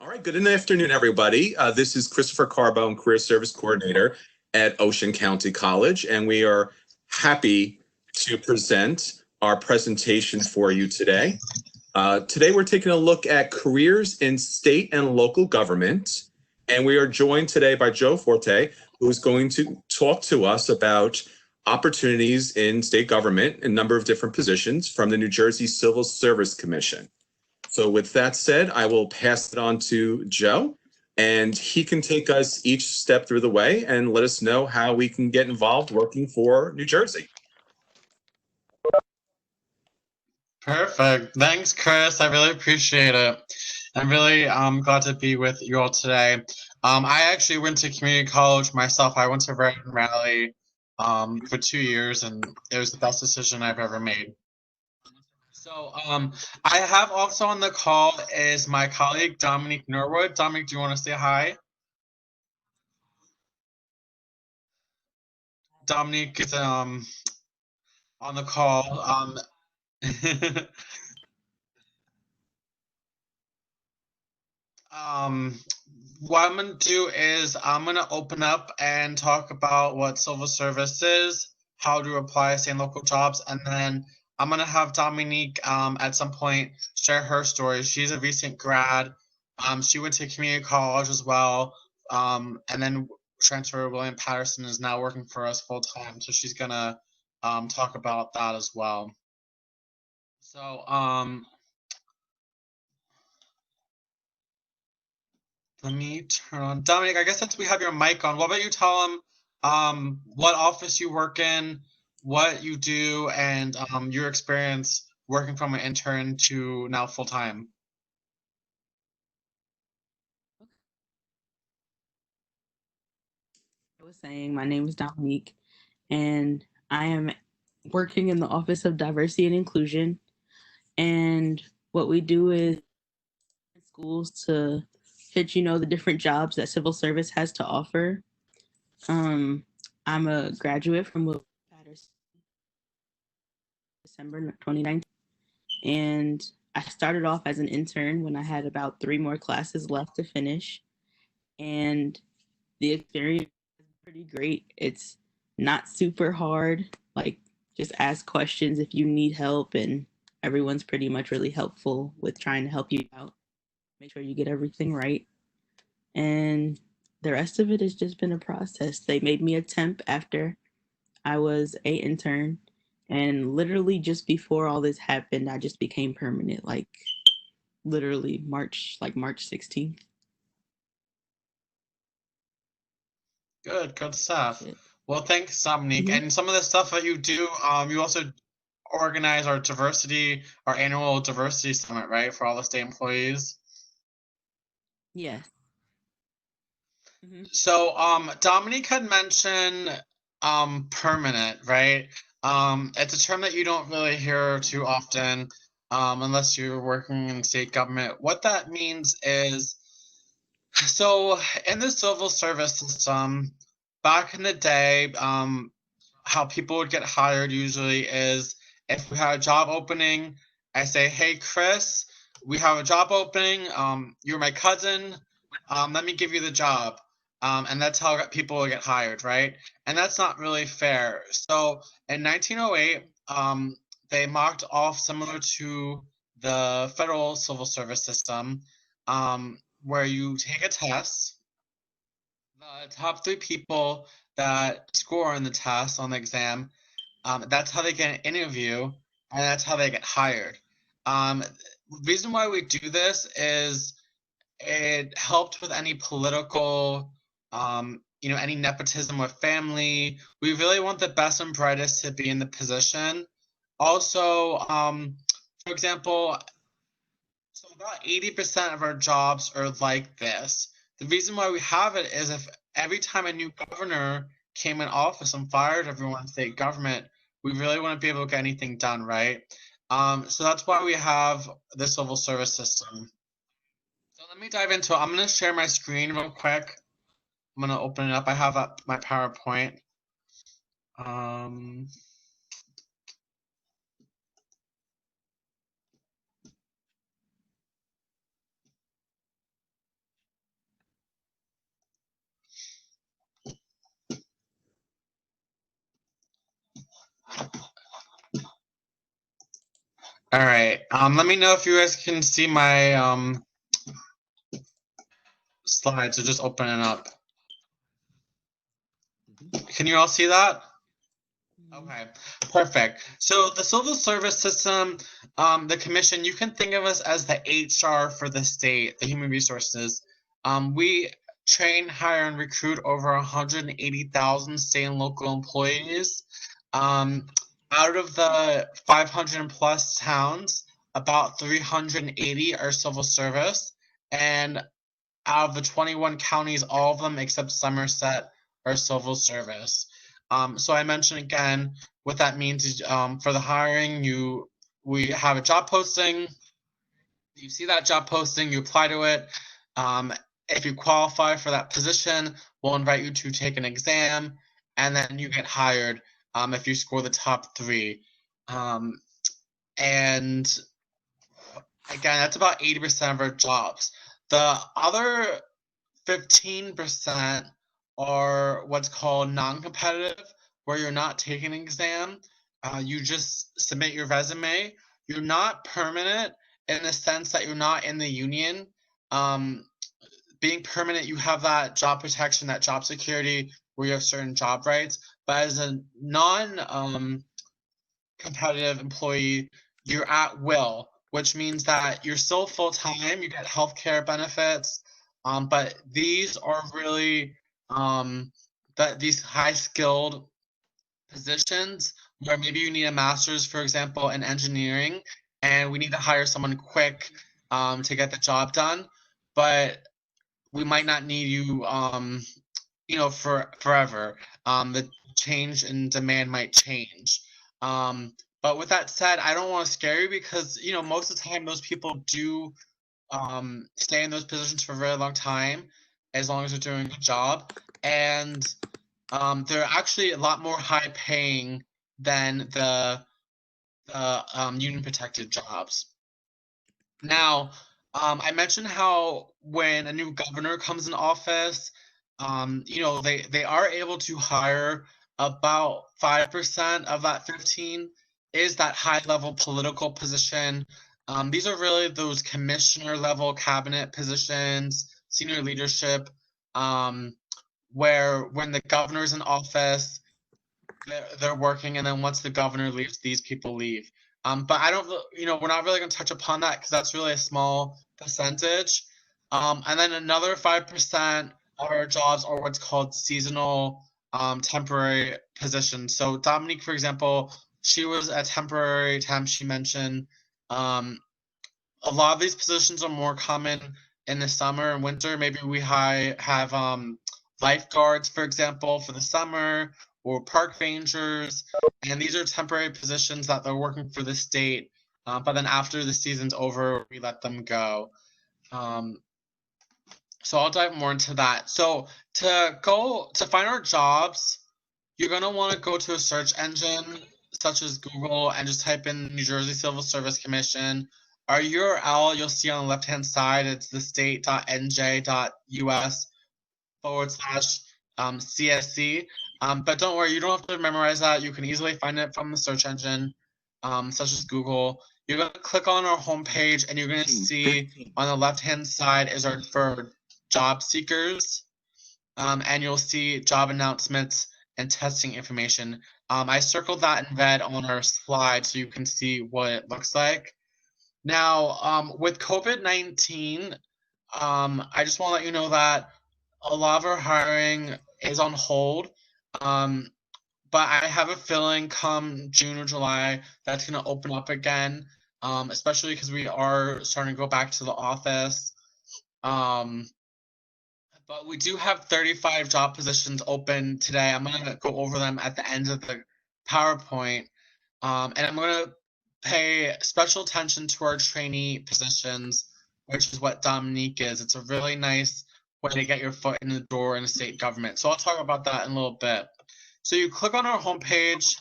All right, good afternoon, everybody. This is Christopher Carbone, Career Service Coordinator at Ocean County College, and we are happy to present our presentation for you today. Today, we're taking a look at careers in state and local government, and we are joined today by Joe Forte, who's going to talk to us about opportunities in state government, a number of different positions from the New Jersey Civil Service Commission. So with that said, I will pass it on to Joe, and he can take us each step through the way and let us know how we can get involved working for New Jersey. Perfect. Thanks, Chris. I really appreciate it. I'm really glad to be with you all today. I actually went to community college myself. I went to Raritan Rally for 2 years, and it was the best decision I've ever made. So I have also on the call is my colleague Dominique Norwood. Dominique, do you want to say hi? Dominique is on the call. Um, what I'm gonna do is I'm gonna open up and talk about what civil service is, how to apply to state and local jobs, and then I'm gonna have Dominique at some point share her story. She's a recent grad. She went to community college as well, and then transferred. William Patterson is now working for us full time, so she's gonna talk about that as well. So let me turn on Dominic. I guess since we have your mic on, what about you tell them what office you work in, what you do, and your experience working from an intern to now full time. I was saying, my name is Dominique, and I am working in the Office of Diversity and Inclusion. And what we do is in schools to fit, the different jobs that civil service has to offer. I'm a graduate from William Patterson, December 2019, and I started off as an intern when I had about 3 more classes left to finish. And the experience is pretty great. It's not super hard. Like, just ask questions if you need help, and everyone's pretty much really helpful with trying to help you out, make sure you get everything right. And the rest of it has just been a process. They made me a temp after I was a intern, and literally just before all this happened, I just became permanent, like literally March 16th. Good stuff. Well, thanks, Dominique. Mm-hmm. And some of the stuff that you do, you also organize our annual diversity summit, right, for all the state employees. Yes. Mm-hmm. So, Dominique had mentioned permanent, right? It's a term that you don't really hear too often, unless you're working in state government. What that means is, so in the civil service system, back in the day, how people would get hired usually is if we had a job opening, I say, "Hey, Chris, we have a job opening. You're my cousin. Let me give you the job." And that's how people get hired, right? And that's not really fair. So in 1908, they mocked off similar to the federal civil service system, where you take a test. The top 3 people that score on the test on the exam, that's how they get an interview, and that's how they get hired. Reason why we do this is it helped with any political, any nepotism with family. We really want the best and brightest to be in the position. Also, for example, so about 80% of our jobs are like this. The reason why we have it is if every time a new governor came in office and fired everyone in state government, we really want to be able to get anything done, right? So that's why we have the civil service system. So let me dive into it. I'm going to share my screen real quick. I'm going to open it up. I have up my PowerPoint. Um, All right. Let me know if you guys can see my slides. So just open it up. Can you all see that? Okay, perfect. So the civil service system, the commission, you can think of us as the HR for the state, the human resources. We train, hire, and recruit over 180,000 state and local employees. Out of the 500 plus towns, about 380 are civil service, and out of the 21 counties, all of them except Somerset are civil service. So I mentioned again what that means is for the hiring, we have a job posting. You see that job posting, you apply to it. If you qualify for that position, we'll invite you to take an exam, and then you get hired if you score the top 3. And again, that's about 80% of our jobs. The other 15% are what's called non-competitive, where you're not taking an exam. You just submit your resume. You're not permanent in the sense that you're not in the union. Being permanent, you have that job protection, that job security, where you have certain job rights. But as a non-competitive employee, you're at will, which means that you're still full-time, you get healthcare benefits, but these are really these high-skilled positions where maybe you need a master's, for example, in engineering, and we need to hire someone quick to get the job done, but we might not need you, for forever. The change in demand might change. But with that said, I don't want to scare you because, most of the time those people do stay in those positions for a very long time, as long as they're doing a good job. And they're actually a lot more high paying than the union protected jobs. Now, I mentioned how when a new governor comes in office, they are able to hire about 5% of that 15 is that high level political position. These are really those commissioner level cabinet positions, senior leadership, where when the governor's in office, they're working, and then once the governor leaves, these people leave. But I don't, we're not really going to touch upon that because that's really a small percentage. And then another 5% of our jobs are what's called seasonal temporary positions. So Dominique, for example, she was a temporary temp, she mentioned. A lot of these positions are more common in the summer and winter. Maybe we have lifeguards, for example, for the summer, or park rangers, and these are temporary positions that they're working for the state, but then after the season's over, we let them go. So I'll dive more into that. So to find our jobs, you're going to want to go to a search engine such as Google and just type in New Jersey Civil Service Commission. Our URL you'll see on the left-hand side, it's the state.nj.us/CSC. But don't worry, you don't have to memorize that. You can easily find it from the search engine, such as Google. You're going to click on our homepage, and you're going to see on the left-hand side is our for job seekers, and you'll see job announcements and testing information. I circled that in red on our slide so you can see what it looks like. Now, with COVID-19, I just want to let you know that a lot of our hiring is on hold. But I have a feeling come June or July, that's going to open up again, especially because we are starting to go back to the office. But we do have 35 job positions open today. I'm going to go over them at the end of the PowerPoint. And I'm going to pay special attention to our trainee positions, which is what Dominique is. It's a really nice way to get your foot in the door in a state government. So I'll talk about that in a little bit. So you click on our homepage,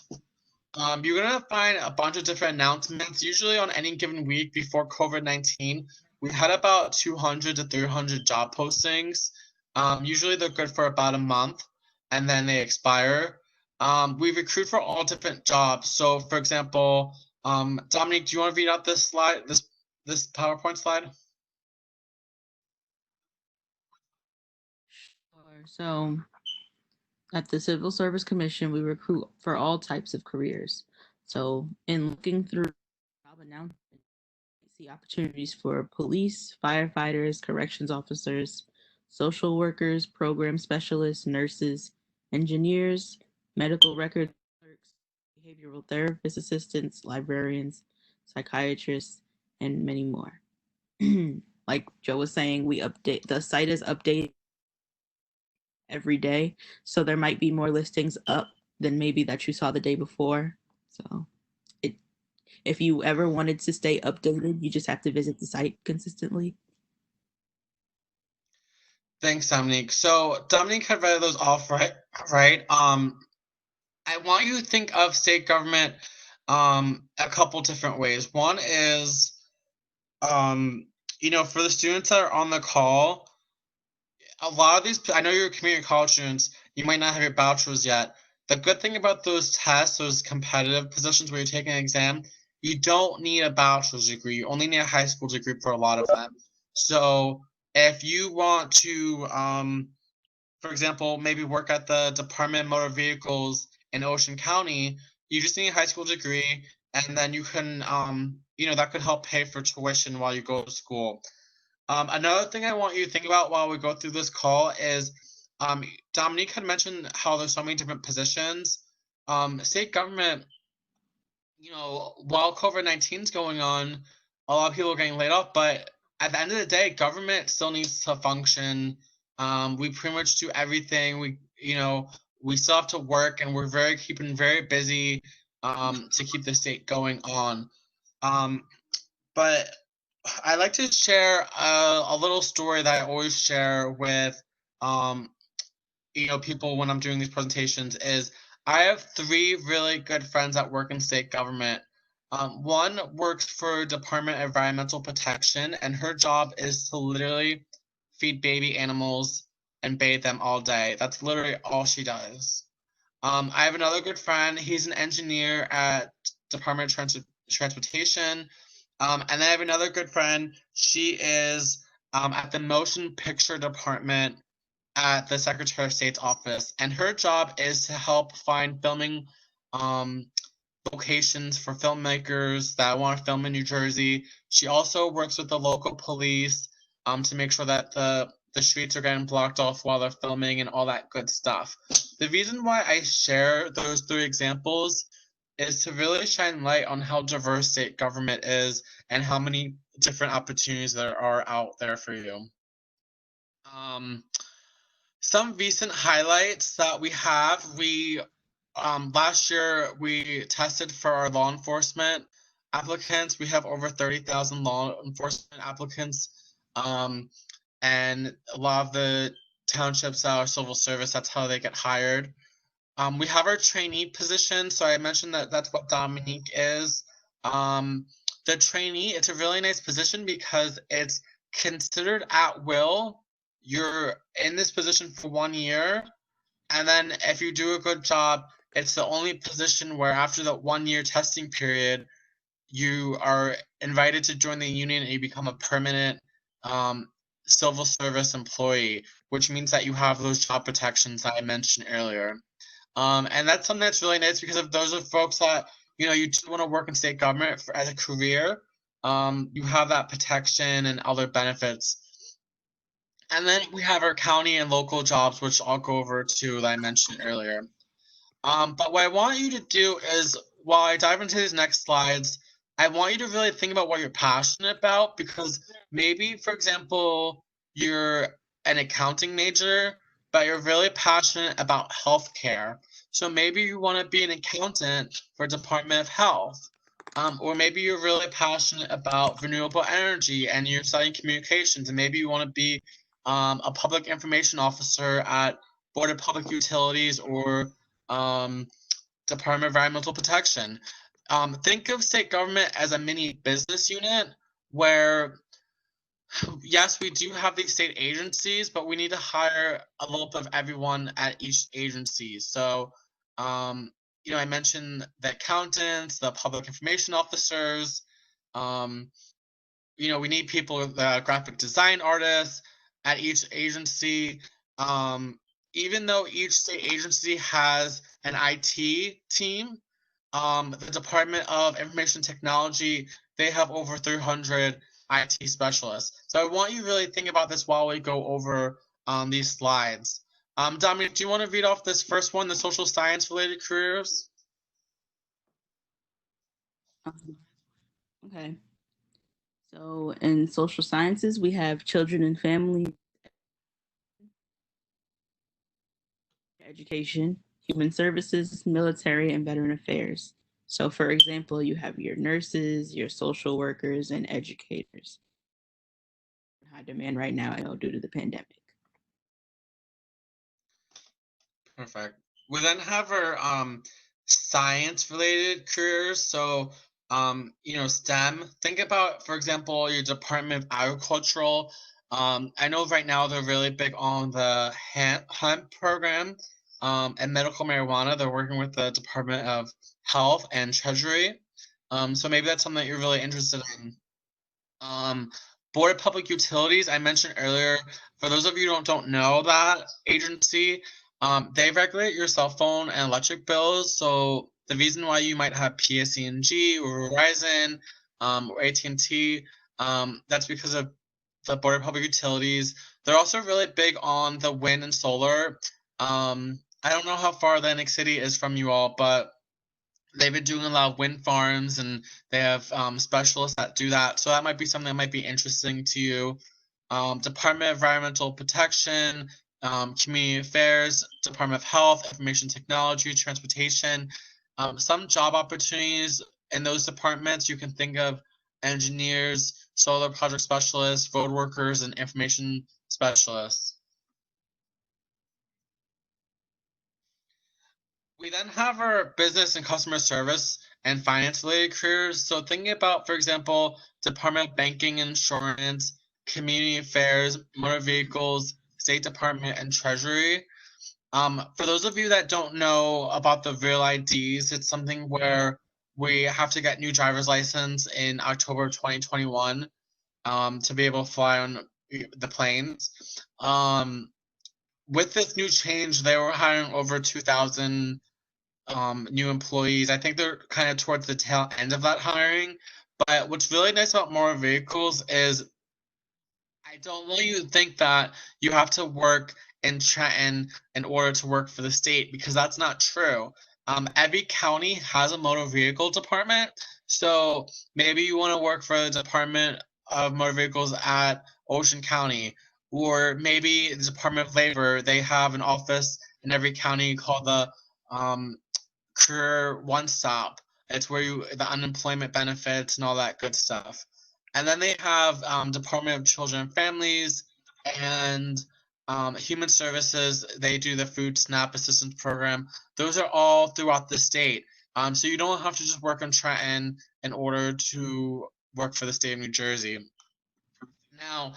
you're going to find a bunch of different announcements. Usually on any given week before COVID-19, we had about 200 to 300 job postings. Usually they're good for about a month, and then they expire. We recruit for all different jobs. So, for example, Dominique, do you want to read out this slide, this PowerPoint slide? Sure. So at the Civil Service Commission, we recruit for all types of careers. So in looking through job announcements, we see opportunities for police, firefighters, corrections officers, social workers, program specialists, nurses, engineers, medical record clerks, behavioral therapist assistants, librarians, psychiatrists, and many more. Like Joe was saying, the site is updated every day. So there might be more listings up than maybe that you saw the day before. So it if you ever wanted to stay updated, you just have to visit the site consistently. Thanks, Dominique. So Dominique had read those off, right? Right. I want you to think of state government a couple different ways. One is for the students that are on the call, a lot of these, I know you're community college students, you might not have your bachelor's yet. The good thing about those tests, those competitive positions where you're taking an exam, you don't need a bachelor's degree. You only need a high school degree for a lot of them. So if you want to, for example, maybe work at the Department of Motor Vehicles in Ocean County, you just need a high school degree, and then you can, that could help pay for tuition while you go to school. Another thing I want you to think about while we go through this call is Dominique had mentioned how there's so many different positions. State government, while COVID-19 is going on, a lot of people are getting laid off, but at the end of the day, government still needs to function. We pretty much do everything. We still have to work, and we're keeping very busy to keep the state going on. But I like to share a little story that I always share with people when I'm doing these presentations. Is I have 3 really good friends that work in state government. One works for Department of Environmental Protection, and her job is to literally feed baby animals and bathe them all day. That's literally all she does. I have another good friend. He's an engineer at Department of Transportation. And then I have another good friend. She is at the Motion Picture Department at the Secretary of State's office. And her job is to help find filming locations for filmmakers that want to film in New Jersey. She also works with the local police to make sure that the streets are getting blocked off while they're filming and all that good stuff. The reason why I share those 3 examples is to really shine light on how diverse state government is and how many different opportunities there are out there for you. Some recent highlights that we have, last year we tested for our law enforcement applicants. We have over 30,000 law enforcement applicants, and a lot of the townships that are civil service, that's how they get hired. We have our trainee position. So I mentioned that that's what Dominique is. The trainee, it's a really nice position because it's considered at will. You're in this position for 1 year. And then if you do a good job, it's the only position where after the 1 year testing period, you are invited to join the union and you become a permanent civil service employee, which means that you have those job protections that I mentioned earlier. And that's something that's really nice because if those are folks that, you do want to work in state government as a career, you have that protection and other benefits. And then we have our county and local jobs, which I'll go over too, that I mentioned earlier. But what I want you to do is, while I dive into these next slides, I want you to really think about what you're passionate about, because maybe, for example, you're an accounting major, but you're really passionate about healthcare. So maybe you want to be an accountant for Department of Health. Or maybe you're really passionate about renewable energy and you're studying communications, and maybe you want to be a public information officer at Board of Public Utilities or Department of Environmental Protection. Think of state government as a mini business unit where, yes, we do have these state agencies, but we need to hire a little bit of everyone at each agency. So I mentioned the accountants, the public information officers. Um, we need people, the graphic design artists at each agency. Um, Even though each state agency has an IT team, the Department of Information Technology, they have over 300 IT specialists. So I want you to really think about this while we go over these slides. Dominique, do you want to read off this first one, the social science related careers? Okay. So in social sciences, we have children and family education, human services, military, and veteran affairs. So, for example, you have your nurses, your social workers, and educators. High demand right now, due to the pandemic. Perfect. We then have our science related careers. So, STEM. Think about, for example, your Department of Agricultural. I know right now they're really big on the hemp program and medical marijuana. They're working with the Department of Health and Treasury. So maybe that's something that you're really interested in. Board of Public Utilities, I mentioned earlier, for those of you who don't know that agency, they regulate your cell phone and electric bills. So the reason why you might have PSE&G or Verizon or AT&T, that's because of the Board of Public Utilities. They're also really big on the wind and solar. I don't know how far Atlantic City is from you all, but they've been doing a lot of wind farms, and they have specialists that do that. So that might be something that might be interesting to you. Department of Environmental Protection, Community Affairs, Department of Health, Information Technology, Transportation. Some job opportunities in those departments, you can think of engineers, solar project specialists, road workers, and information specialists. We then have our business and customer service and finance related careers. So thinking about, for example, Department of Banking and Insurance, Community Affairs, Motor Vehicles, State Department, and Treasury. For those of you that don't know about the Real IDs, it's something where we have to get new driver's license in October 2021 to be able to fly on the planes. With this new change, they were hiring over 2,000 new employees. I think they're kind of towards the tail end of that hiring. But what's really nice about Motor Vehicles is I don't want you to think that you have to work in Trenton in order to work for the state, because that's not true. Every county has a motor vehicle department. So maybe you want to work for the Department of Motor Vehicles at Ocean County, or maybe the Department of Labor, they have an office in every county called the Career One Stop. It's where the unemployment benefits and all that good stuff. And then they have Department of Children and Families and Human Services. They do the Food SNAP Assistance Program. Those are all throughout the state. So you don't have to just work in Trenton in order to work for the state of New Jersey. Now,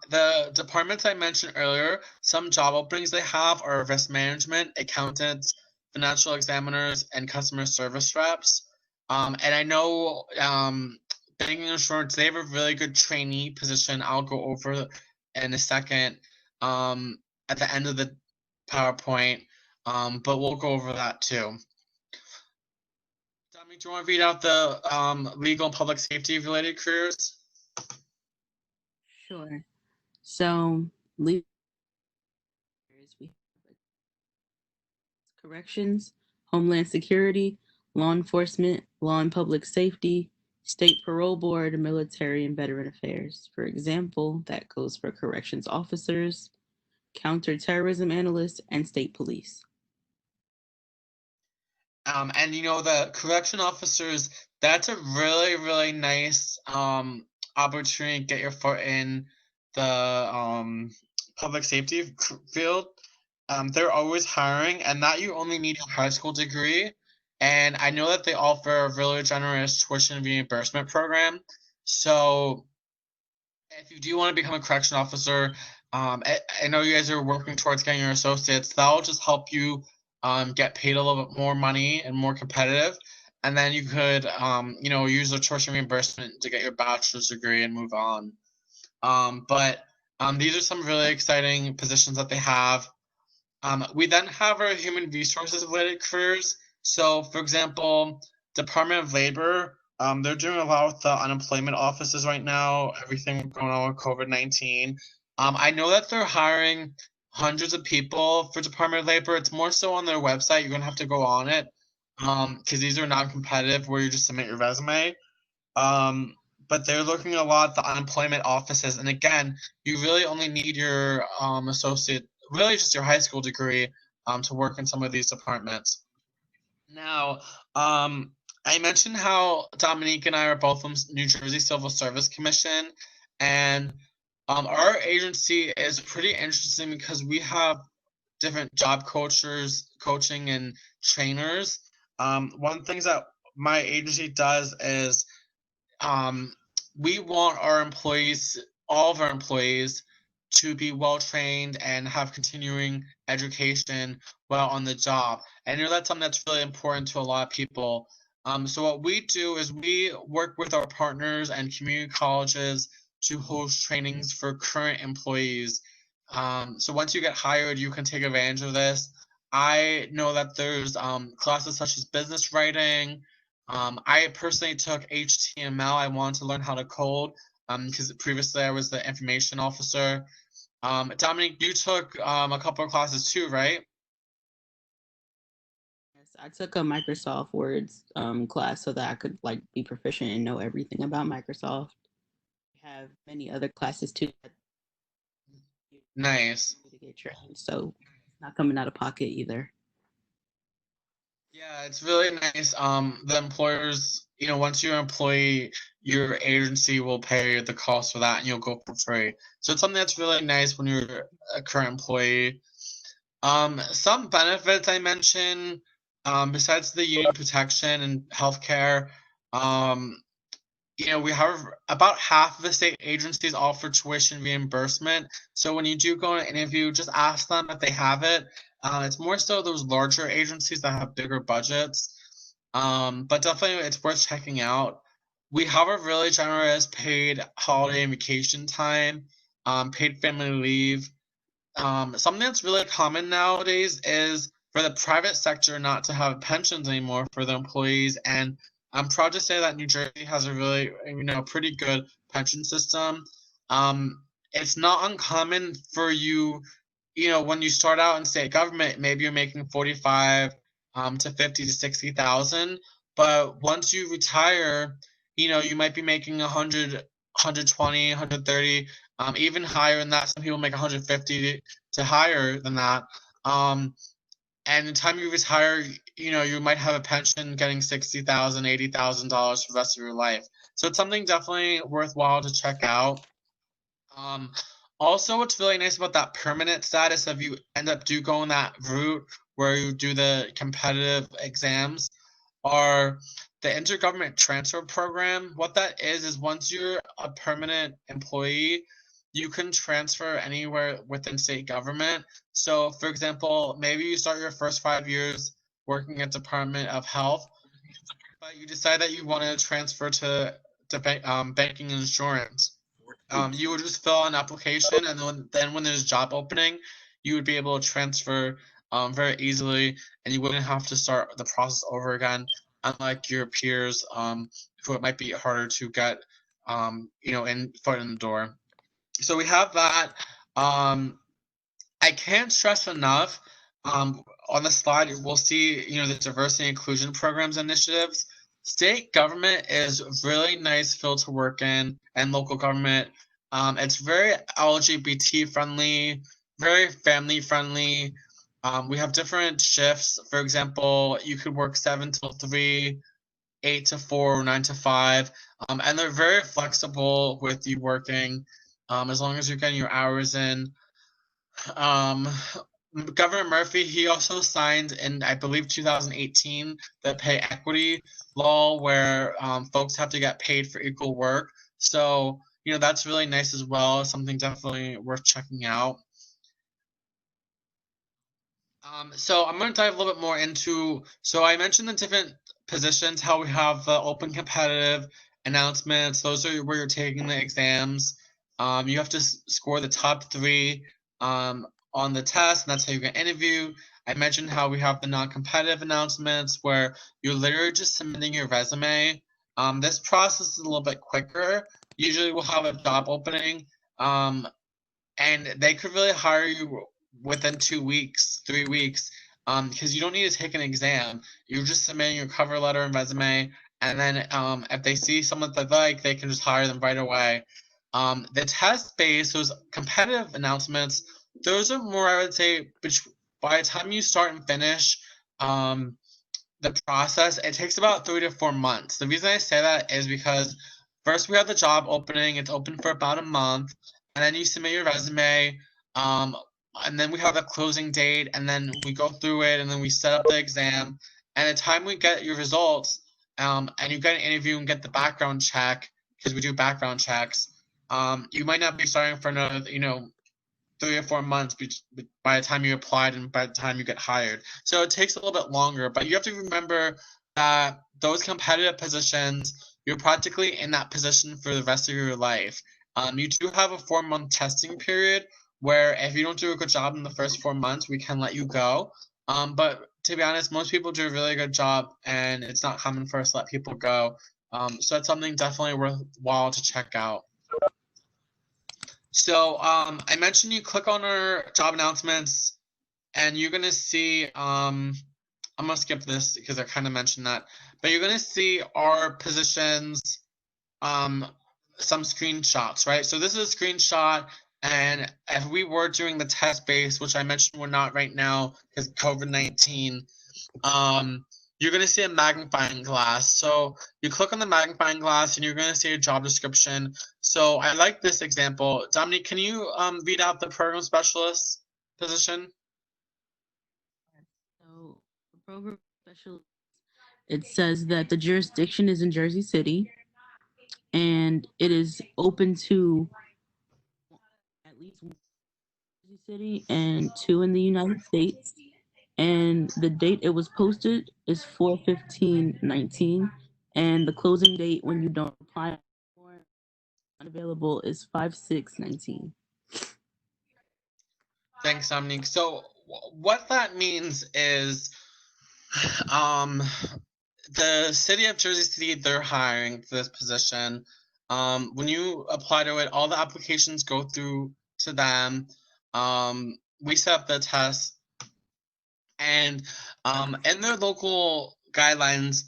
the departments I mentioned earlier, some job openings they have are risk management, accountants, financial examiners, and customer service reps. And I know banking and insurance, they have a really good trainee position. I'll go over in a second at the end of the PowerPoint, but we'll go over that too. Dominique, do you want to read out the legal and public safety related careers? Sure. So, we have corrections, homeland security, law enforcement, law and public safety, state parole board, military and veteran affairs. For example, that goes for corrections officers, counterterrorism analysts, and state police. And the correction officers, that's a really, really nice opportunity to get your foot in the public safety field. They're always hiring, and that you only need a high school degree. And I know that they offer a really generous tuition reimbursement program. So if you do want to become a correction officer, I know you guys are working towards getting your associates. That'll just help you get paid a little bit more money and more competitive. And then you could, use the tuition reimbursement to get your bachelor's degree and move on. But these are some really exciting positions that they have. We then have our human resources related careers. So, for example, Department of Labor, they're doing a lot with the unemployment offices right now, everything going on with COVID-19. I know that they're hiring hundreds of people for Department of Labor. It's more so on their website. You're going to have to go on it because these are non-competitive where you just submit your resume. But they're looking a lot at the unemployment offices. And again, you really only need your associate, really just your high school degree to work in some of these departments. Now, I mentioned how Dominique and I are both from New Jersey Civil Service Commission, and our agency is pretty interesting because we have different job coaching and trainers. One thing that my agency does is we want our employees, all of our employees, to be well trained and have continuing education while on the job. And that's something that's really important to a lot of people. So what we do is we work with our partners and community colleges to host trainings for current employees. So once you get hired, you can take advantage of this. I know that there's classes such as business writing. I personally took HTML. I wanted to learn how to code because previously I was the information officer. Dominique, you took a couple of classes too, right? Yes, I took a Microsoft Words class so that I could be proficient and know everything about Microsoft. We have many other classes too Nice. to get trained, so it's not coming out of pocket either. Yeah, it's really nice. The employers, once you're an employee, your agency will pay the cost for that and you'll go for free. So it's something that's really nice when you're a current employee. Some benefits I mentioned, besides the union protection and healthcare, we have about half of the state agencies offer tuition reimbursement. So when you do go on an interview, just ask them if they have it. It's more so those larger agencies that have bigger budgets. But definitely it's worth checking out. We have a really generous paid holiday and vacation time, paid family leave. Something that's really common nowadays is for the private sector not to have pensions anymore for the employees. And I'm proud to say that New Jersey has a really, pretty good pension system. It's not uncommon for you, when you start out in state government, maybe you're making 45 to 50 to 60,000, but once you retire, you might be making 100, 120, 130, even higher than that. Some people make 150 to higher than that. And the time you retire, you might have a pension getting $60,000, $80,000 for the rest of your life. So it's something definitely worthwhile to check out. Also, what's really nice about that permanent status, if you end up going that route where you do the competitive exams, are the intergovernment transfer program. What that is once you're a permanent employee, you can transfer anywhere within state government. So, for example, maybe you start your first 5 years working at Department of Health, but you decide that you want to transfer to banking and insurance. You would just fill out an application, and then when there's a job opening, you would be able to transfer very easily, and you wouldn't have to start the process over again, unlike your peers who it might be harder to get, foot in the door. So we have that. I can't stress enough. On the slide, we'll see, the diversity and inclusion programs initiatives. State government is really nice field to work in, and local government. It's very LGBT friendly, very family friendly. We have different shifts. For example, you could work 7 till 3, 8 to 4, 9 to 5, and they're very flexible with you working, as long as you're getting your hours in. Governor Murphy, he also signed in, I believe, 2018, the pay equity law where folks have to get paid for equal work. So, that's really nice as well. Something definitely worth checking out. So I'm going to dive a little bit more into, so I mentioned the different positions, how we have the open competitive announcements. Those are where you're taking the exams. You have to score the top three on the test, and that's how you get interview. I mentioned how we have the non-competitive announcements where you're literally just submitting your resume. This process is a little bit quicker. Usually we'll have a job opening. And they could really hire you within 2 weeks, 3 weeks, because you don't need to take an exam. You're just submitting your cover letter and resume, and then if they see someone that they like, they can just hire them right away. The test-based, those competitive announcements, those are more, I would say, by the time you start and finish the process, it takes about 3 to 4 months. The reason I say that is because first we have the job opening, it's open for about a month, and then you submit your resume, um, and then we have a closing date, and then we go through it, and then we set up the exam. And the time we get your results, and you get an interview and get the background check, because we do background checks, you might not be starting for another, 3 or 4 months by the time you applied and by the time you get hired. So it takes a little bit longer, but you have to remember that those competitive positions, you're practically in that position for the rest of your life. You do have a 4-month testing period where if you don't do a good job in the first 4 months, we can let you go. But to be honest, most people do a really good job, and it's not common for us to let people go. So that's something definitely worthwhile to check out. So I mentioned you click on our job announcements, and you're gonna see. I'm gonna skip this because I kind of mentioned that, but you're gonna see our positions. Some screenshots, right? So this is a screenshot, and if we were doing the test base, which I mentioned we're not right now because COVID-19, you're going to see a magnifying glass. So you click on the magnifying glass and you're going to see a job description. So I like this example. Dominique, can you read out the program specialist position? So, the program specialist, it says that the jurisdiction is in Jersey City and it is open to at least one in Jersey City and two in the United States. And the date it was posted is 4/15/19, and the closing date when you don't apply for unavailable is 5/6/19. Thanks, Dominique. So what that means is um, the city of Jersey City, they're hiring for this position. When you apply to it, all the applications go through to them. We set up the test, and in their local guidelines,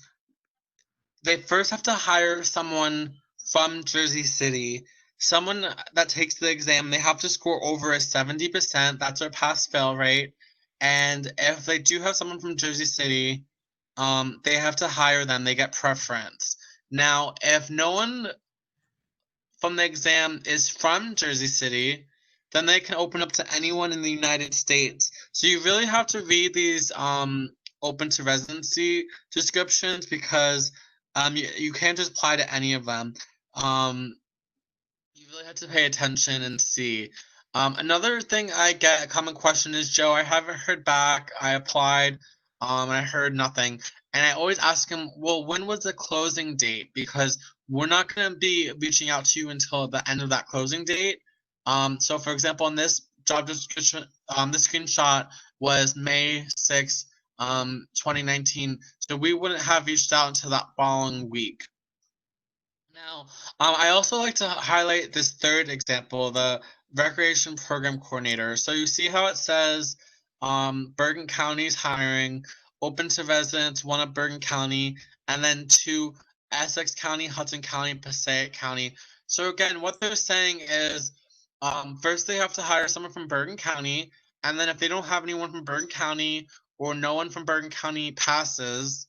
they first have to hire someone from Jersey City. Someone that takes the exam, they have to score over a 70%. That's their pass fail rate. And if they do have someone from Jersey City, they have to hire them. They get preference. Now, if no one from the exam is from Jersey City, then they can open up to anyone in the United States. So you really have to read these open to residency descriptions because you can't just apply to any of them. You really have to pay attention and see. Another thing I get a common question is, Joe, I haven't heard back. I applied, and I heard nothing. And I always ask him, well, when was the closing date? Because we're not going to be reaching out to you until the end of that closing date. So for example, in this job description, this screenshot was May 6, 2019. So we wouldn't have reached out until that following week. Now, I also like to highlight this third example, the recreation program coordinator. So you see how it says Bergen County's hiring, open to residents, one of Bergen County, and then two, Essex County, Hudson County, Passaic County. So again, what they're saying is first they have to hire someone from Bergen County, and then if they don't have anyone from Bergen County or no one from Bergen County passes,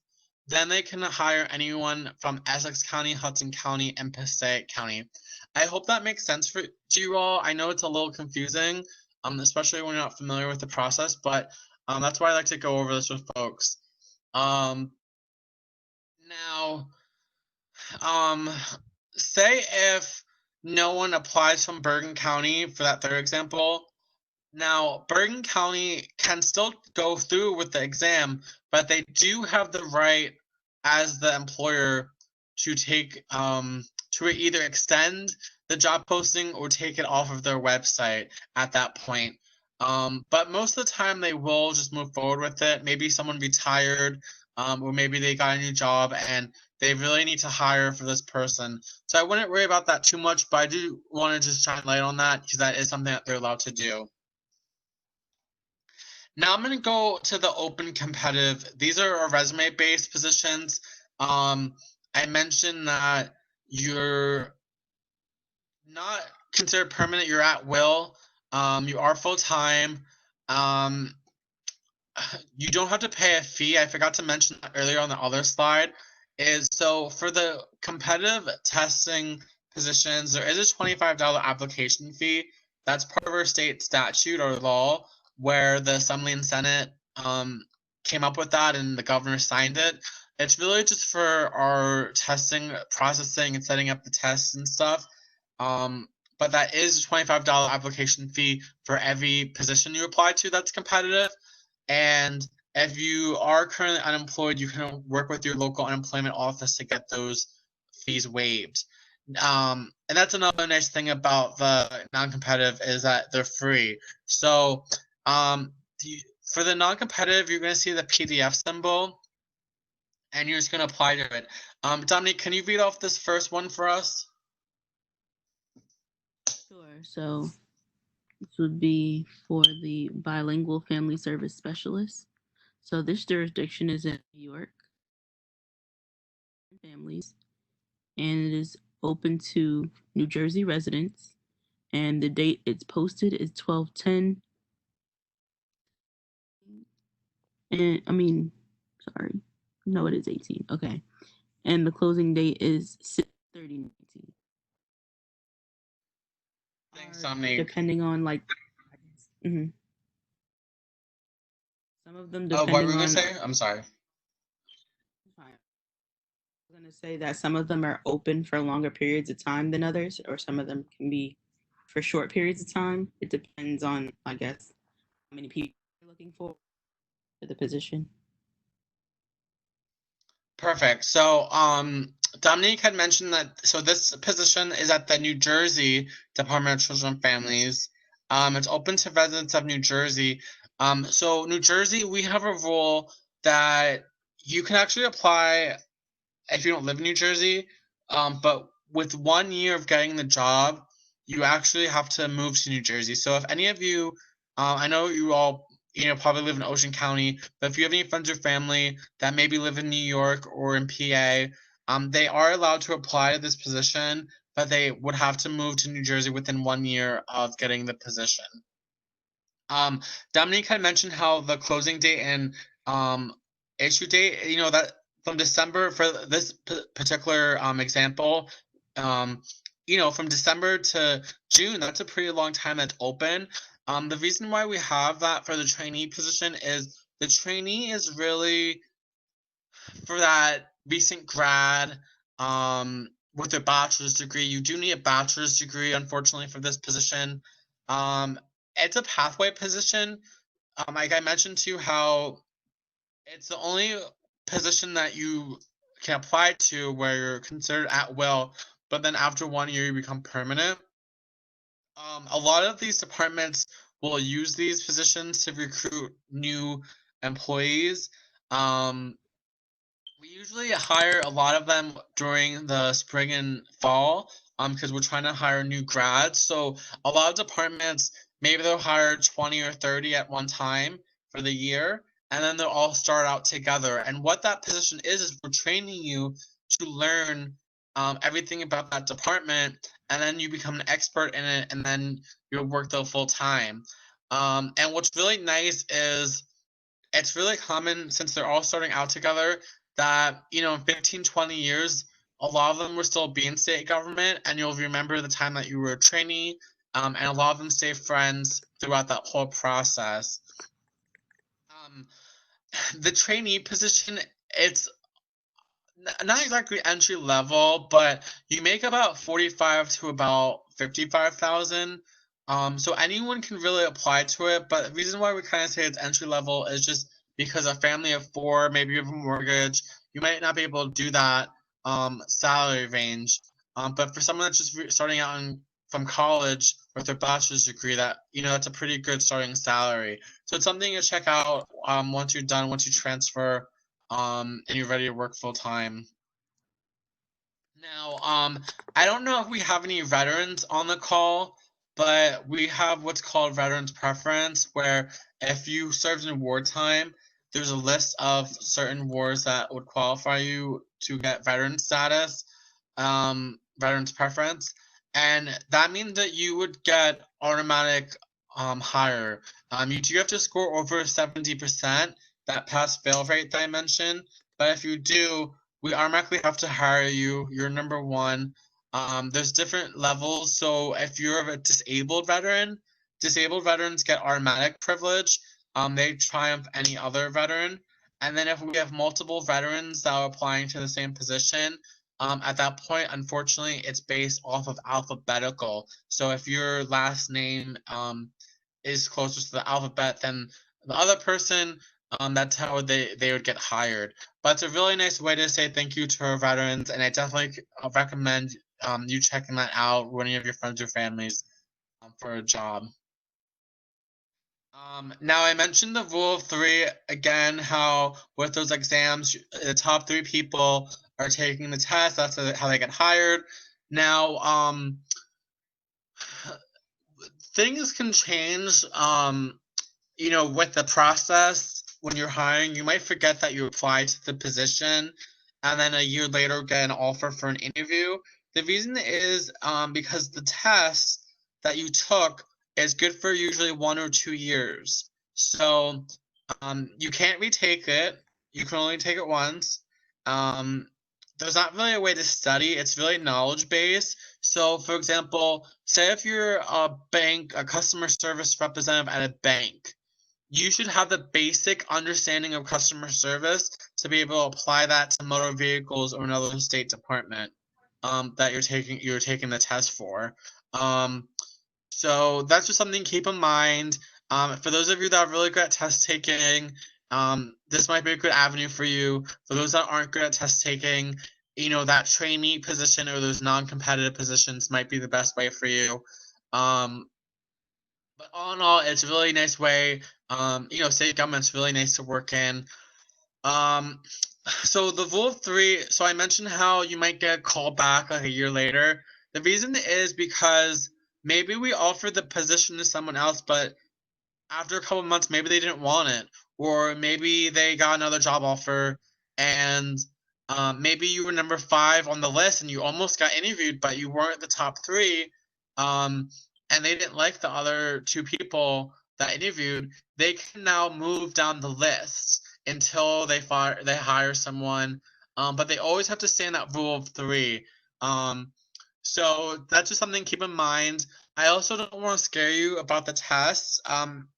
then they can hire anyone from Essex County, Hudson County, and Passaic County. I hope that makes sense to you all. I know it's a little confusing, especially when you're not familiar with the process, but that's why I like to go over this with folks. Now, say if no one applies from Bergen County for that third example, Now, Bergen County can still go through with the exam, but they do have the right as the employer to take to either extend the job posting or take it off of their website at that point. But most of the time they will just move forward with it. Maybe someone retired, or maybe they got a new job and they really need to hire for this person. So I wouldn't worry about that too much, but I do want to just shine light on that because that is something that they're allowed to do. Now I'm going to go to the open competitive. These are our resume-based positions. I mentioned that you're not considered permanent. You're at will. You are full-time. Um, you don't have to pay a fee. I forgot to mention that earlier on the other slide. So for the competitive testing positions, there is a $25 application fee. That's part of our state statute or law, where the Assembly and Senate came up with that and the governor signed it. It's really just for our testing, processing, and setting up the tests and stuff. But that is a $25 application fee for every position you apply to that's competitive. And if you are currently unemployed, you can work with your local unemployment office to get those fees waived. And that's another nice thing about the non-competitive is that they're free. So for the non-competitive, you're going to see the PDF symbol, and you're just going to apply to it. Dominique, can you read off this first one for us? Sure. So this would be for the bilingual family service specialist. So this jurisdiction is in New York. Families, and it is open to New Jersey residents. And the date it's posted is 12/10. And sorry, no, it is 18. Okay, and the closing date is 6/30/19. Thanks, Dominique. Depending on some of them Oh, depending what were you on. gonna say? I'm sorry. I was gonna say that some of them are open for longer periods of time than others, or some of them can be for short periods of time. It depends on, I guess, how many people you're looking for the position. Perfect. So, Dominique had mentioned that, so this position is at the New Jersey Department of Children and Families. It's open to residents of New Jersey. So New Jersey, we have a rule that you can actually apply if you don't live in New Jersey, but with 1 year of getting the job, you actually have to move to New Jersey. So if any of you, I know you all, probably live in Ocean County, but if you have any friends or family that maybe live in New York or in PA, they are allowed to apply to this position, but they would have to move to New Jersey within 1 year of getting the position. Dominique had mentioned how the closing date and issue date, that from December for this particular example, from December to June, that's a pretty long time that's open. The reason why we have that for the trainee position is the trainee is really for that recent grad with a bachelor's degree. You do need a bachelor's degree, unfortunately, for this position. It's a pathway position. Like I mentioned to you how it's the only position that you can apply to where you're considered at will, but then after 1 year you become permanent. A lot of these departments will use these positions to recruit new employees. We usually hire a lot of them during the spring and fall because we're trying to hire new grads. So a lot of departments, maybe they'll hire 20 or 30 at one time for the year, and then they'll all start out together. And what that position is we're training you to learn everything about that department, and then you become an expert in it, and then you'll work there full time. And what's really nice is it's really common since they're all starting out together that, in 15, 20 years, a lot of them will still be in state government and you'll remember the time that you were a trainee, and a lot of them stay friends throughout that whole process. The trainee position, it's not exactly entry level, but you make about 45 to about 55,000. So anyone can really apply to it, but the reason why we kind of say it's entry level is just because a family of four, maybe you have a mortgage, you might not be able to do that salary range. But for someone that's just starting out from college with their bachelor's degree, that's a pretty good starting salary. So it's something to check out once you're done, once you transfer, and you're ready to work full time. Now, I don't know if we have any veterans on the call, but we have what's called veterans preference, where if you served in wartime, there's a list of certain wars that would qualify you to get veteran status, veterans preference, and that means that you would get automatic hire. You do have to score over 70%, that pass fail rate that I mentioned, but if you do, we automatically have to hire you. You're number one. There's different levels. So if you're a disabled veteran, disabled veterans get automatic privilege. They triumph any other veteran. And then if we have multiple veterans that are applying to the same position, at that point, unfortunately, it's based off of alphabetical. So if your last name is closest to the alphabet than the other person, that's how they would get hired. But it's a really nice way to say thank you to our veterans, and I definitely recommend you checking that out with any of your friends or families for a job. Now, I mentioned the rule of three again, how with those exams, the top three people are taking the test. That's how they get hired. Now, things can change, with the process. When you're hiring, you might forget that you applied to the position and then a year later get an offer for an interview. The reason is because the test that you took is good for usually 1 or 2 years. So you can't retake it. You can only take it once. There's not really a way to study. It's really knowledge based. So, for example, say if you're a customer service representative at a bank, you should have the basic understanding of customer service to be able to apply that to motor vehicles or another state department that you're taking the test for. So that's just something to keep in mind. For those of you that are really good at test taking, this might be a good avenue for you. For those that aren't good at test taking, that trainee position or those non-competitive positions might be the best way for you. But all in all, it's a really nice way. State government's really nice to work in. So the rule of three, so I mentioned how you might get a call back like a year later. The reason is because maybe we offered the position to someone else, but after a couple of months, maybe they didn't want it, or maybe they got another job offer, and maybe you were number 5 on the list and you almost got interviewed, but you weren't the top 3. And they didn't like the other 2 people that interviewed. They can now move down the list until they hire someone, but they always have to stay in that rule of 3. So that's just something to keep in mind. I also don't want to scare you about the tests.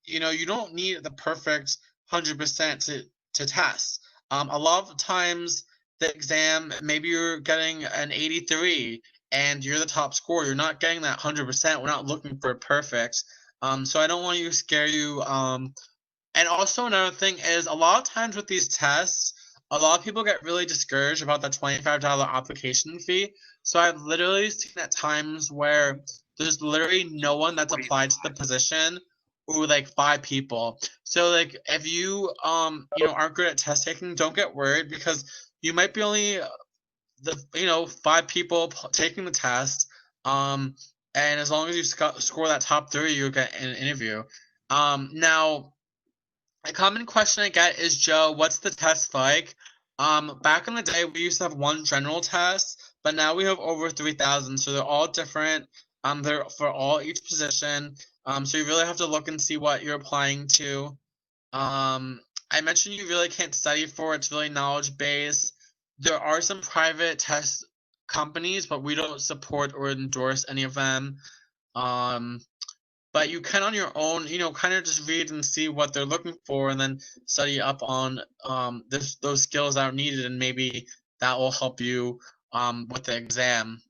You don't need the perfect 100% to test. A lot of times the exam, maybe you're getting an 83 and you're the top scorer. You're not getting that 100%. We're not looking for perfect. So I don't want to scare you. And also another thing is a lot of times with these tests, a lot of people get really discouraged about the $25 application fee. So I've literally seen at times where there's literally no one that's applied to the position, or like 5 people. So like if you aren't good at test taking, don't get worried, because you might be only the 5 people taking the test. And as long as you score that top 3, you'll get an interview. Now, a common question I get is, Joe, what's the test like? Back in the day, we used to have one general test, but now we have over 3,000, so they're all different. They're for each position. So you really have to look and see what you're applying to. I mentioned you really can't study for it. It's really knowledge based. There are some private test companies, but we don't support or endorse any of them. But you can on your own, kind of just read and see what they're looking for, and then study up on those skills that are needed, and maybe that will help you with the exam.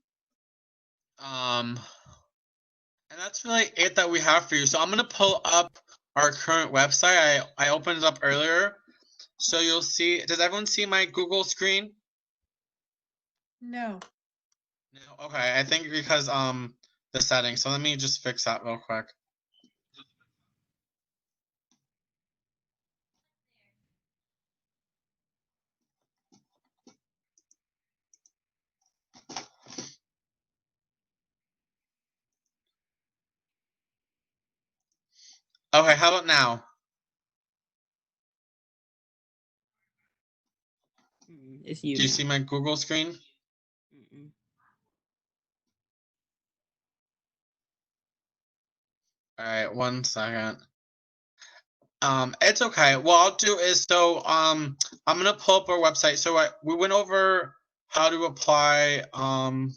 And that's really it that we have for you. So I'm gonna pull up our current website. I opened it up earlier. So you'll see, does everyone see my Google screen? No. No. Okay, I think because the settings. So let me just fix that real quick. Okay, how about now? It's you Do you now. see my Google screen? Mm-mm. All right, 1 second. It's okay. What I'll do is I'm gonna pull up our website. So we went over how to apply. Oh,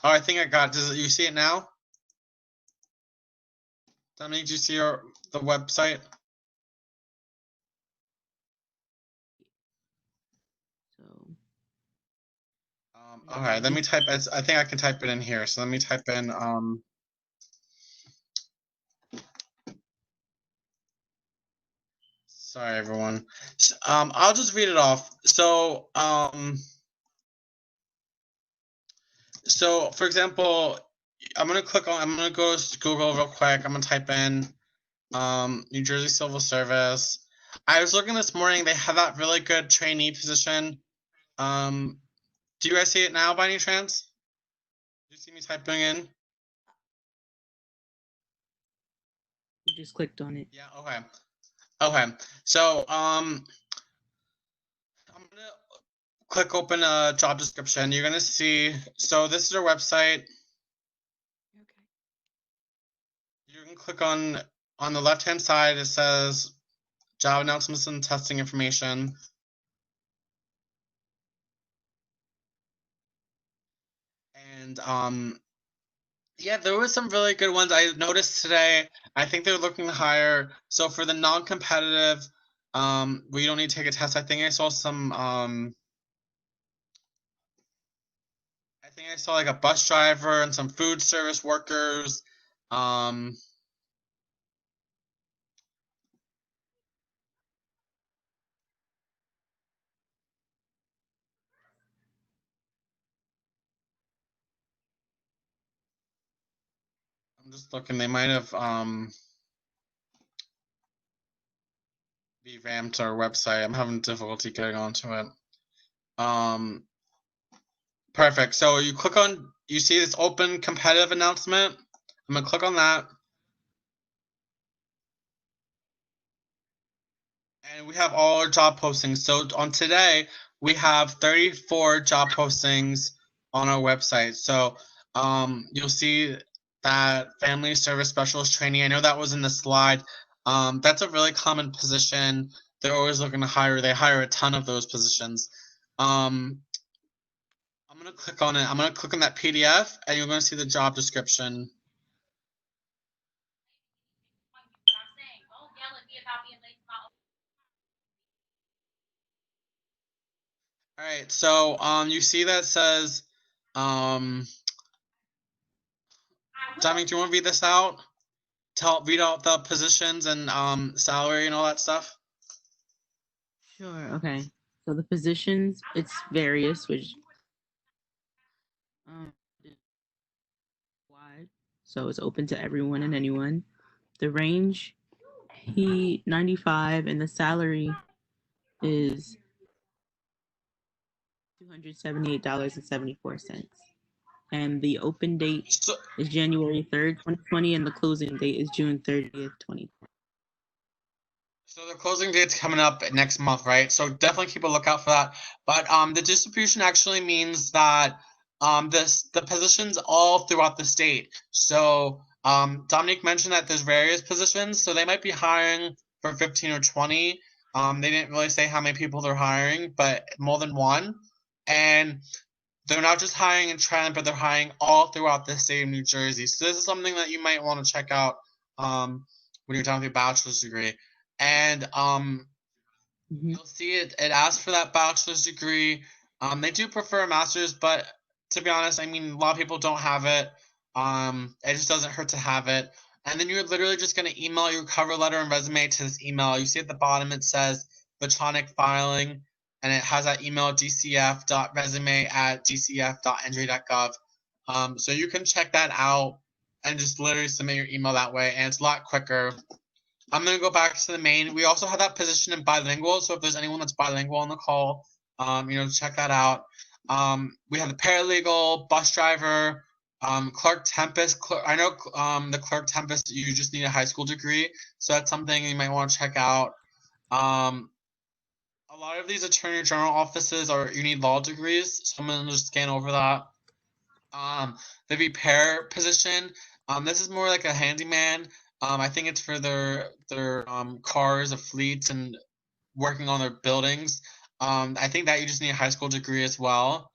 I think I got. Does you see it now? Dominique, do you see the website? So Okay, let me type. I think I can type it in here. So let me type in Sorry, everyone. I'll just read it off. So for example, I'm gonna go to Google real quick. I'm gonna type in New Jersey Civil Service. I was looking this morning. They have that really good trainee position. Do you guys see it now by any chance? Do you see me typing in? you just clicked on it. Yeah. Okay. Okay. So I'm gonna click open a job description. You're gonna see. So this is our website. Okay. You can click on the left-hand side. It says job announcements and testing information. And yeah, there was some really good ones I noticed today. I think they're looking to hire. So for the non-competitive, where you don't need to take a test, I think I saw some I think I saw like a bus driver and some food service workers. Um, I'm just looking. They might have revamped our website. I'm having difficulty getting onto it. Perfect. So you see this open competitive announcement. I'm gonna click on that. And we have all our job postings. So on today, we have 34 job postings on our website. So you'll see that family service specialist training. I know that was in the slide. That's a really common position. They're always looking to hire. They hire a ton of those positions. I'm gonna click on it. I'm gonna click on that PDF, and you're gonna see the job description. All right, so you see that says, Dominique, do you want to read this out? Read out the positions and salary and all that stuff. Sure. Okay. So the positions, it's various, which is wide, so it's open to everyone and anyone. The range, he 95, and the salary is $278.74. And the open date So, is January 3rd, 2020, and the closing date is June 30th, 2020. so the closing date's coming up next month, right? So definitely keep a lookout for that. But the distribution actually means that the positions all throughout the state. So Dominique mentioned that there's various positions, so they might be hiring for 15 or 20. They didn't really say how many people they're hiring, but more than one. And they're not just hiring in Trenton, but they're hiring all throughout the state of New Jersey. So this is something that you might want to check out when you're done with your bachelor's degree. And you'll see it asks for that bachelor's degree. They do prefer a master's, but to be honest, I mean, a lot of people don't have it. It just doesn't hurt to have it. And then you're literally just going to email your cover letter and resume to this email. You see at the bottom it says electronic filing, and it has that email dcf.resume@dcf.nj.gov. So you can check that out and just literally submit your email that way, and it's a lot quicker. I'm going to go back to the main. We also have that position in bilingual, so if there's anyone that's bilingual on the call, check that out. We have the paralegal, bus driver, clerk tempest. I know the clerk tempest, you just need a high school degree, so that's something you might want to check out. A lot of these attorney general offices you need law degrees, so I'm going to just scan over that. The repair position, this is more like a handyman. I think it's for their cars, or fleets, and working on their buildings. I think that you just need a high school degree as well.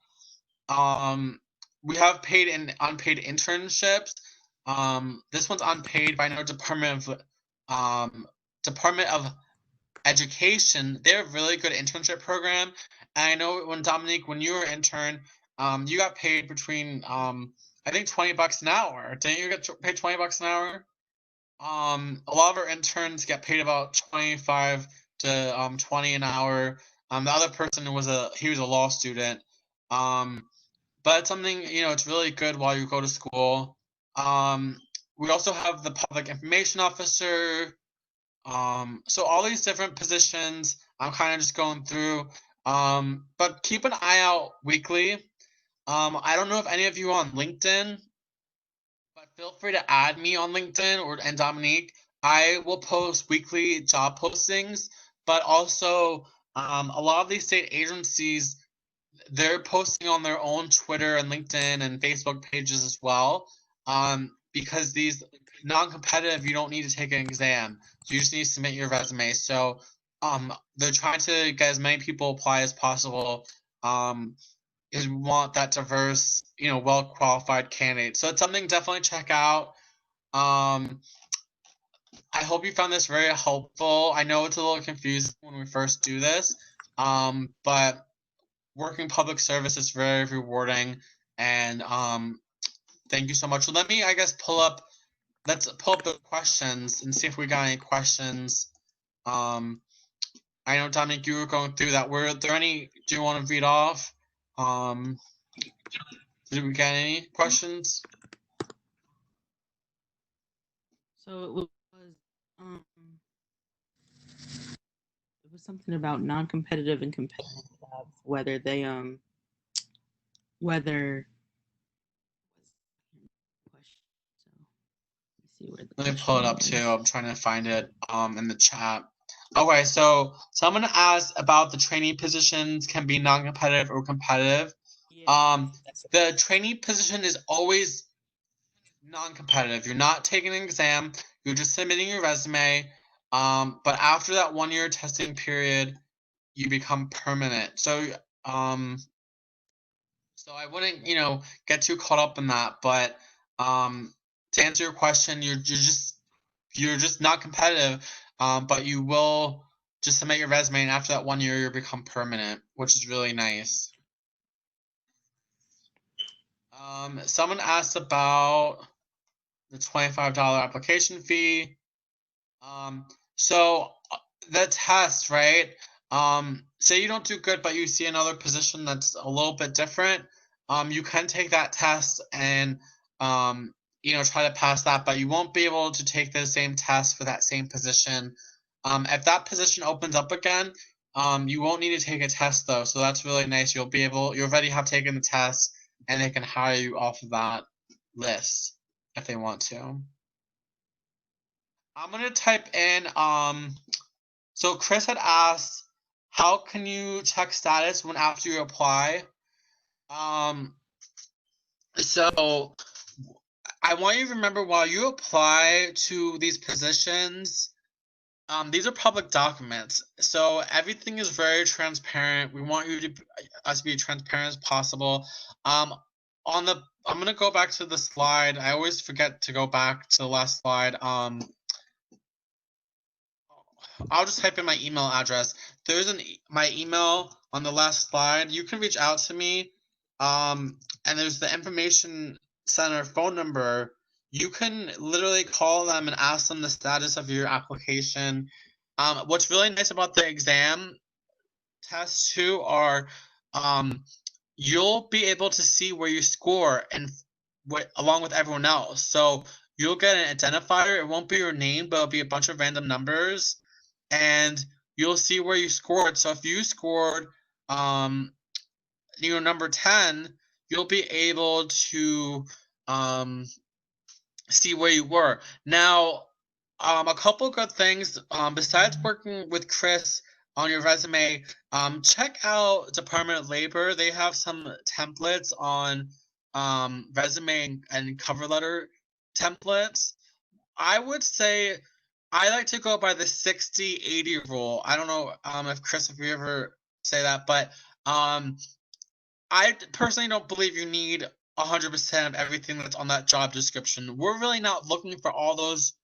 We have paid and unpaid internships. This one's unpaid, but I know Department of Education, they have a really good internship program. And I know Dominique, when you were an intern, you got paid between I think $20 an hour. Didn't you get paid $20 an hour? A lot of our interns get paid about 25 to 20 an hour. The other person he was a law student. But it's something, it's really good while you go to school. We also have the public information officer. So all these different positions, I'm kind of just going through. But keep an eye out weekly. I don't know if any of you are on LinkedIn, but feel free to add me on LinkedIn and Dominique. I will post weekly job postings, but also a lot of these state agencies, they're posting on their own Twitter and LinkedIn and Facebook pages as well. Because these non-competitive, you don't need to take an exam. You just need to submit your resume. So they're trying to get as many people apply as possible. Is we want that diverse, well-qualified candidate. So it's something definitely check out. I hope you found this very helpful. I know it's a little confusing when we first do this, but working public service is very rewarding, and thank you so much. So let me, let's pull up the questions and see if we got any questions. I know, Dominique, you were going through that. Were there any, do you want to read off? Did we get any questions? So it was something about non-competitive and competitive jobs, whether they Let me pull it up too. I'm trying to find it in the chat. Okay, so someone asked about the trainee positions can be non-competitive or competitive. Yeah, the trainee position is always non-competitive. You're not taking an exam. You're just submitting your resume. But after that 1-year testing period, you become permanent. So I wouldn't, get too caught up in that. But to answer your question, you're just not competitive. But you will just submit your resume, and after that 1 year, you become permanent, which is really nice. Someone asked about the $25 application fee. So the test, right? Say you don't do good, but you see another position that's a little bit different. You can take that test and try to pass that, but you won't be able to take the same test for that same position. If that position opens up again, you won't need to take a test though, so that's really nice. You already have taken the test, and they can hire you off of that list if they want to. I'm gonna type in. So Chris had asked, how can you check status when after you apply? So I want you to remember, while you apply to these positions, these are public documents, so everything is very transparent. We want us to be transparent as possible. I'm gonna go back to the slide. I always forget to go back to the last slide. I'll just type in my email address. There's my email on the last slide. You can reach out to me, and there's the information Center phone number, you can literally call them and ask them the status of your application. What's really nice about the exam tests too are you'll be able to see where you score and along with everyone else. So you'll get an identifier. It won't be your name, but it'll be a bunch of random numbers, and you'll see where you scored. So if you scored number 10, you'll be able to see where you were. Now, a couple good things besides working with Chris on your resume, check out Department of Labor. They have some templates on resume and cover letter templates. I would say I like to go by the 60-80 rule. I don't know if Chris, if you ever say that, but I personally don't believe you need 100% of everything that's on that job description. We're really not looking for all those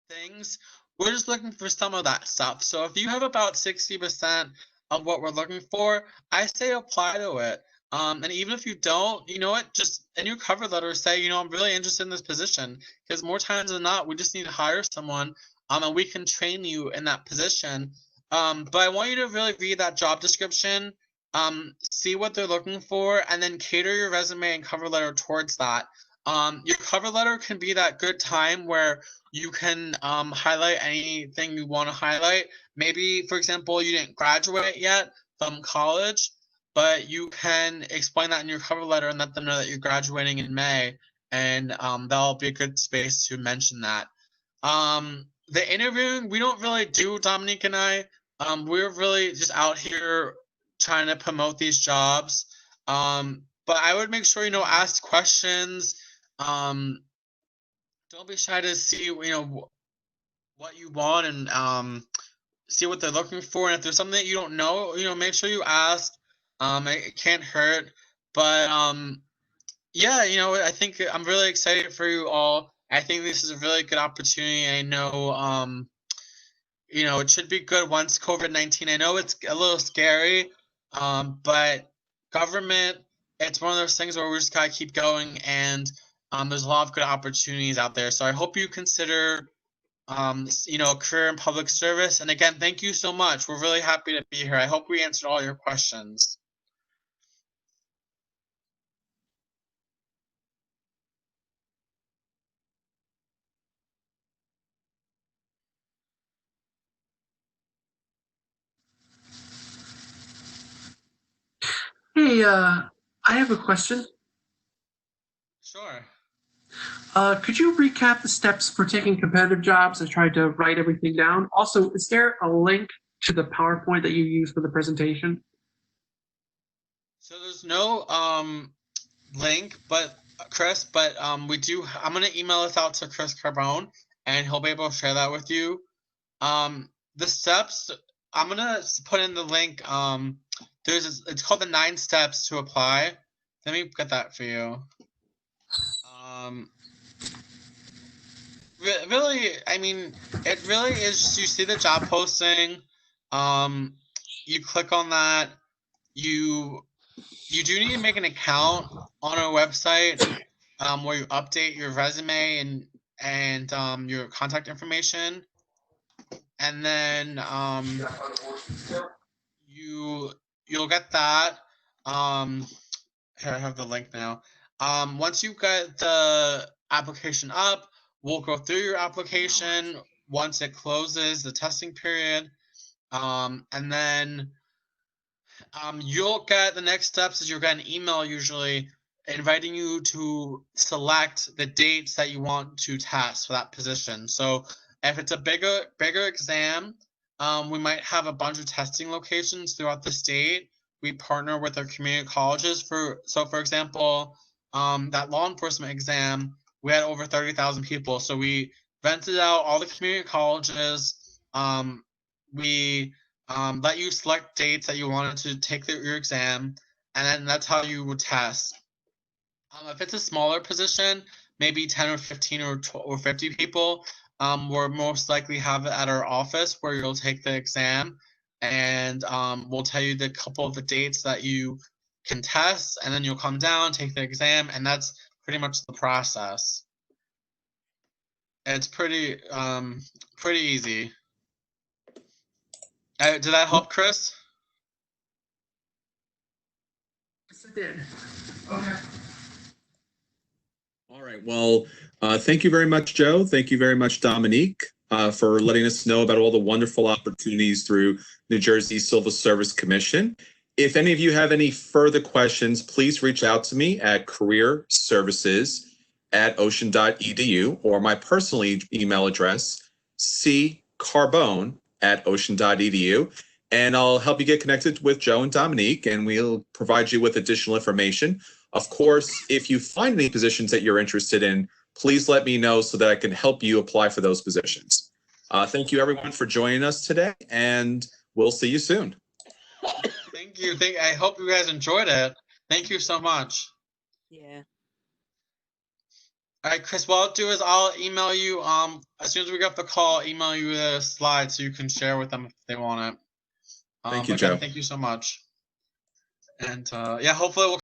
things. We're just looking for some of that stuff. So if you have about 60% of what we're looking for, I say apply to it. And even if you don't, you know what, just in your cover letter say, I'm really interested in this position, because more times than not, we just need to hire someone, and we can train you in that position. But I want you to really read that job description, see what they're looking for, and then cater your resume and cover letter towards that. Your cover letter can be that good time where you can highlight anything you want to highlight. Maybe, for example, you didn't graduate yet from college, but you can explain that in your cover letter and let them know that you're graduating in May, and that'll be a good space to mention that. The interviewing, we don't really do, Dominique and I. We're really just out here trying to promote these jobs. But I would make sure, ask questions. Don't be shy to see, what you want, and see what they're looking for. And if there's something that you don't know, make sure you ask. It can't hurt. But yeah, I think I'm really excited for you all. I think this is a really good opportunity. I know, it should be good once COVID-19. I know it's a little scary, but government, it's one of those things where we just gotta keep going, and there's a lot of good opportunities out there. So I hope you consider, a career in public service. And again, thank you so much. We're really happy to be here. I hope we answered all your questions. Hey, I have a question. Sure. Could you recap the steps for taking competitive jobs? I tried to write everything down. Also, is there a link to the PowerPoint that you use for the presentation? So there's no link, but Chris, but we do. I'm gonna email this out to Chris Carbone, and he'll be able to share that with you. The steps, I'm gonna put in the link. It's called the 9 steps to apply. Let me get that for you. Really, I mean, it really is just, you see the job posting, you click on that, you do need to make an account on our website, where you update your resume and your contact information, and then you'll get that. Here, I have the link now. Once you get the application up, we'll go through your application once it closes the testing period, and then you'll get, the next steps is you'll get an email usually inviting you to select the dates that you want to test for that position. So if it's a bigger exam, we might have a bunch of testing locations throughout the state. We partner with our community colleges for example, that law enforcement exam, we had over 30,000 people. So we rented out all the community colleges. We let you select dates that you wanted to take your exam, and then that's how you would test. If it's a smaller position, maybe 10 or 15 or 50 people, we'll most likely have it at our office where you'll take the exam, and we'll tell you the couple of the dates that you can test, and then you'll come down, take the exam, and that's pretty much the process. It's pretty easy. Did that help, Chris? Yes, it did. Okay. All right. Well, thank you very much, Joe. Thank you very much, Dominique, for letting us know about all the wonderful opportunities through New Jersey Civil Service Commission. If any of you have any further questions, please reach out to me at careerservices@ocean.edu or my personal email address, ccarbone@ocean.edu. And I'll help you get connected with Joe and Dominique, and we'll provide you with additional information. Of course, if you find any positions that you're interested in, please let me know so that I can help you apply for those positions. Thank you, everyone, for joining us today, and we'll see you soon. Thank you. I hope you guys enjoyed it. Thank you so much. Yeah. All right, Chris, what I'll do is I'll email you as soon as we get off the call, email you the slides so you can share with them if they want it. Thank you, again, Joe. Thank you so much. And yeah, hopefully we'll